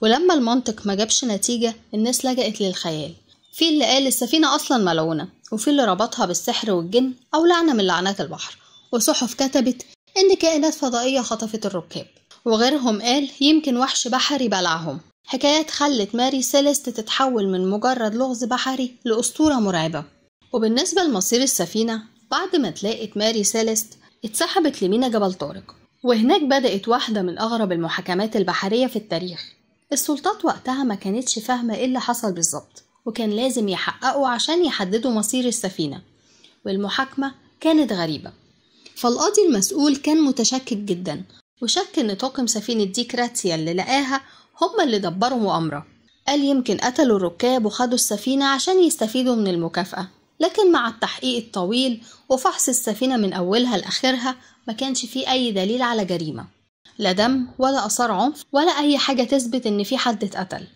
ولما المنطق ما جابش نتيجة الناس لجأت للخيال. في اللي قال السفينة أصلا ملعونة، وفي اللي ربطها بالسحر والجن أو لعنة من لعنات البحر، وصحف كتبت إن كائنات فضائية خطفت الركاب، وغيرهم قال يمكن وحش بحري بلعهم. حكايات خلت ماري سيليست تتحول من مجرد لغز بحري لأسطورة مرعبة. وبالنسبة لمصير السفينة، بعد ما اتلاقت ماري سيليست اتسحبت لمينا جبل طارق، وهناك بدأت واحدة من أغرب المحاكمات البحرية في التاريخ. السلطات وقتها ما كانتش فاهمة ايه اللي حصل بالظبط، وكان لازم يحققوا عشان يحددوا مصير السفينة، والمحاكمة كانت غريبة. فالقاضي المسؤول كان متشكك جدا، وشك ان طاقم سفينة ديك راتسيا اللي لقاها هم اللي دبروا مؤامرة. قال يمكن قتلوا الركاب وخدوا السفينة عشان يستفيدوا من المكافأة، لكن مع التحقيق الطويل وفحص السفينة من أولها لآخرها ما كانش فيه أي دليل على جريمة، لا دم ولا آثار عنف ولا أي حاجة تثبت إن في حد اتقتل.